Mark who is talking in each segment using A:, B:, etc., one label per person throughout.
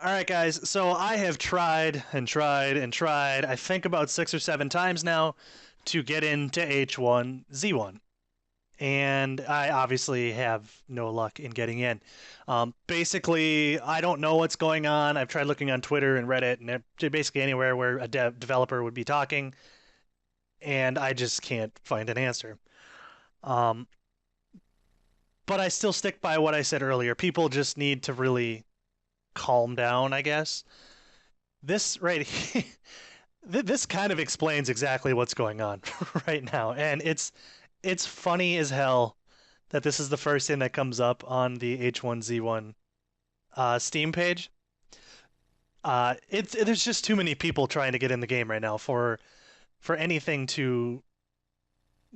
A: All right, guys. So I have tried and tried and tried, I think about 6 or 7 times now, to get into H1Z1. And I obviously have no luck in getting in. Basically, I don't know what's going on. I've tried looking on Twitter and Reddit and basically anywhere where a developer would be talking, and I just can't find an answer. Um, but I still stick by what I said earlier. People just need to really calm down, I guess. This right here, this kind of explains exactly what's going on right now, and it's funny as hell that this is the first thing that comes up on the H1Z1 Steam page. It's there's just too many people trying to get in the game right now for anything to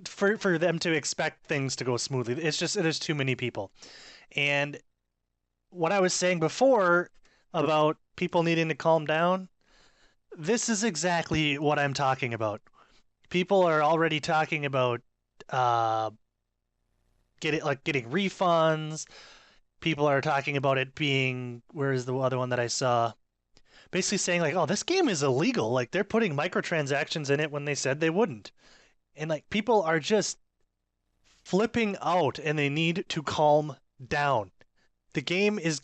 A: for them to expect things to go smoothly. It's just there's too many people, and what I was saying before about people needing to calm down, this is exactly what I'm talking about. People are already talking about uh, getting refunds. People are talking about it being, where is the other one that I saw? Basically saying like, oh, this game is illegal. Like they're putting microtransactions in it when they said they wouldn't. And like people are just flipping out and they need to calm down. The game is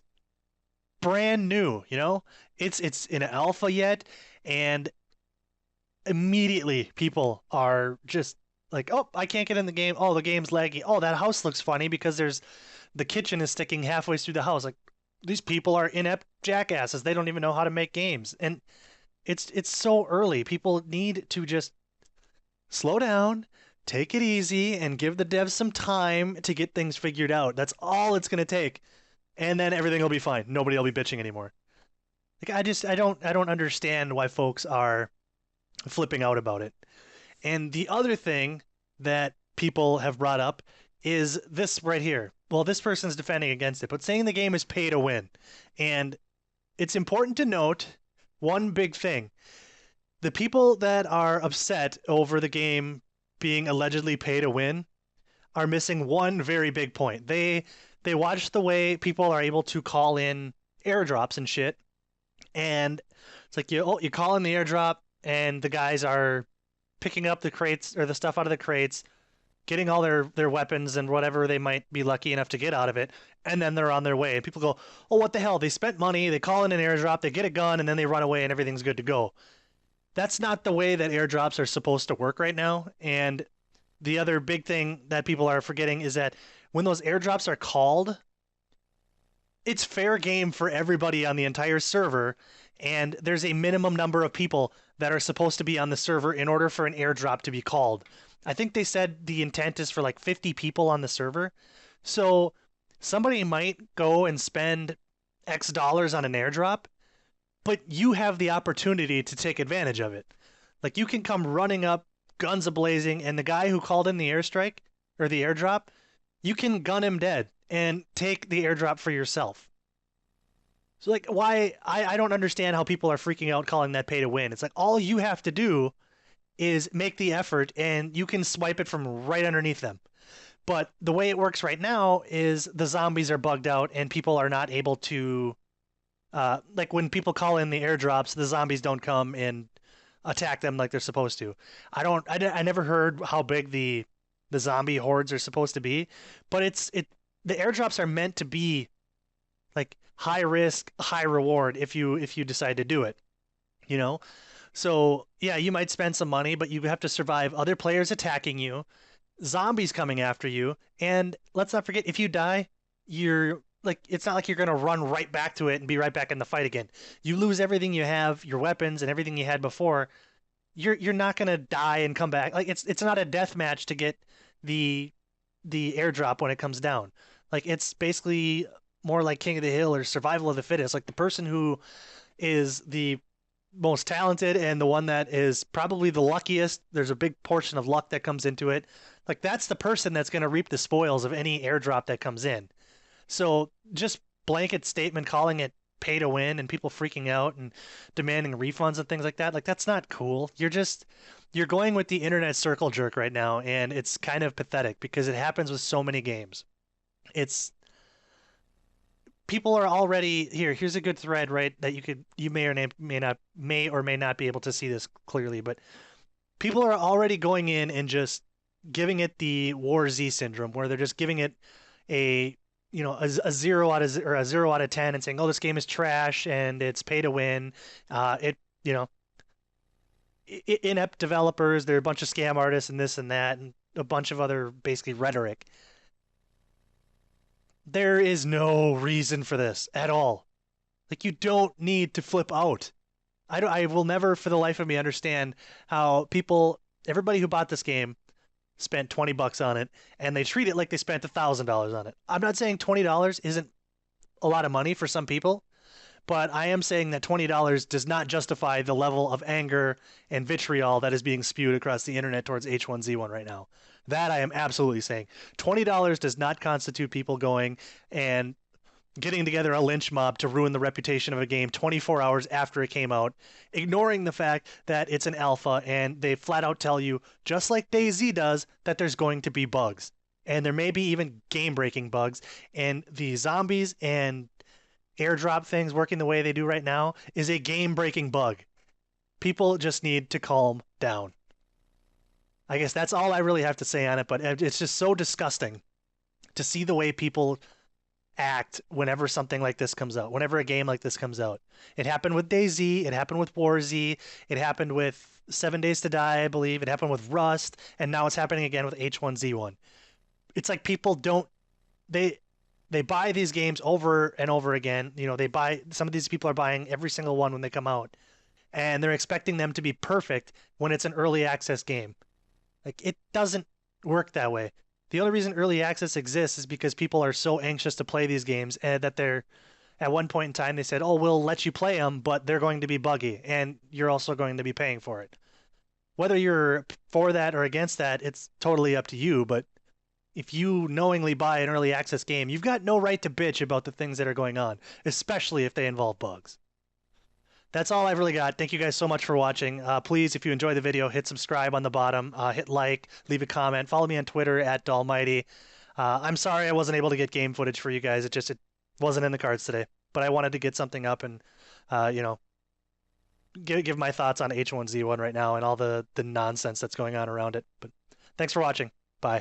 A: brand new, you know? It's in alpha yet, and immediately people are just like, oh, I can't get in the game. Oh, the game's laggy. Oh, that house looks funny because there's the kitchen is sticking halfway through the house. Like these people are inept jackasses. They don't even know how to make games. And it's so early. People need to just slow down, take it easy, and give the devs some time to get things figured out. That's all it's gonna take. And then everything will be fine. Nobody will be bitching anymore. Like I don't understand why folks are flipping out about it. And the other thing that people have brought up is this right here. Well, this person's defending against it, but saying the game is pay to win. And it's important to note one big thing. The people that are upset over the game being allegedly pay to win are missing one very big point. They watch the way people are able to call in airdrops and shit, and it's like you call in the airdrop and the guys are picking up the crates or the stuff out of the crates, getting all their weapons and whatever they might be lucky enough to get out of it, and then they're on their way. And people go, "Oh, what the hell? They spent money. They call in an airdrop. They get a gun, and then they run away, and everything's good to go." That's not the way that airdrops are supposed to work right now. And the other big thing that people are forgetting is that when those airdrops are called, it's fair game for everybody on the entire server, and there's a minimum number of people that are supposed to be on the server in order for an airdrop to be called. I think they said the intent is for like 50 people on the server. So somebody might go and spend X dollars on an airdrop, but you have the opportunity to take advantage of it. Like you can come running up, guns ablazing, and the guy who called in the airstrike or the airdrop, you can gun him dead and take the airdrop for yourself. So like why I don't understand how people are freaking out calling that pay to win. It's like all you have to do is make the effort and you can swipe it from right underneath them. But the way it works right now is the zombies are bugged out and people are not able to like when people call in the airdrops, the zombies don't come and attack them like they're supposed to. I never heard how big the zombie hordes are supposed to be, but the airdrops are meant to be like high risk, high reward if you decide to do it, you know? So, yeah, you might spend some money, but you have to survive other players attacking you, zombies coming after you, and let's not forget if you die, you're like it's not like you're going to run right back to it and be right back in the fight again. You lose everything you have, your weapons and everything you had before. You're not going to die and come back. Like it's not a death match to get the the airdrop when it comes down. Like it's basically more like King of the Hill or Survival of the Fittest. Like the person who is the most talented and the one that is probably the luckiest. There's a big portion of luck that comes into it. Like that's the person that's going to reap the spoils of any airdrop that comes in. So just blanket statement calling it pay to win and people freaking out and demanding refunds and things like that. Like that's not cool. You're going with the internet circle jerk right now, and it's kind of pathetic because it happens with so many games. It's people are already here. Here's a good thread, right? That you may or may not be able to see this clearly, but people are already going in and just giving it the War Z syndrome, where they're just giving it a a 0 out of 10 and saying, oh, this game is trash and it's pay to win. It you know Inept developers, they're a bunch of scam artists and this and that and a bunch of other basically rhetoric. There is no reason for this at all. Like, you don't need to flip out. I will never for the life of me understand how everybody who bought this game spent $20 on it and they treat it like they spent $1,000 on it. I'm not saying $20 isn't a lot of money for some people, but I am saying that $20 does not justify the level of anger and vitriol that is being spewed across the internet towards H1Z1 right now. That I am absolutely saying. $20 does not constitute people going and getting together a lynch mob to ruin the reputation of a game 24 hours after it came out, ignoring the fact that it's an alpha and they flat out tell you, just like DayZ does, that there's going to be bugs. And there may be even game breaking bugs. And the zombies and airdrop things working the way they do right now is a game breaking bug. People just need to calm down. I guess that's all I really have to say on it, but it's just so disgusting to see the way people act whenever something like this comes out, whenever a game like this comes out. It happened with DayZ, it happened with War Z, it happened with 7 Days to Die, I believe, it happened with Rust, and now it's happening again with H1Z1. It's like people don't they they buy these games over and over again. Some of these people are buying every single one when they come out, and they're expecting them to be perfect when it's an early access game. Like, it doesn't work that way. The only reason early access exists is because people are so anxious to play these games and that they're at one point in time they said, "Oh, we'll let you play them, but they're going to be buggy and you're also going to be paying for it." Whether you're for that or against that, it's totally up to you, but if you knowingly buy an early access game, you've got no right to bitch about the things that are going on, especially if they involve bugs. That's all I've really got. Thank you guys so much for watching. Please, if you enjoy the video, hit subscribe on the bottom, hit like, leave a comment, follow me on Twitter at Dollmytee. I'm sorry I wasn't able to get game footage for you guys. It wasn't in the cards today, but I wanted to get something up and uh, you know give my thoughts on H1Z1 right now and all the nonsense that's going on around it. But thanks for watching. Bye.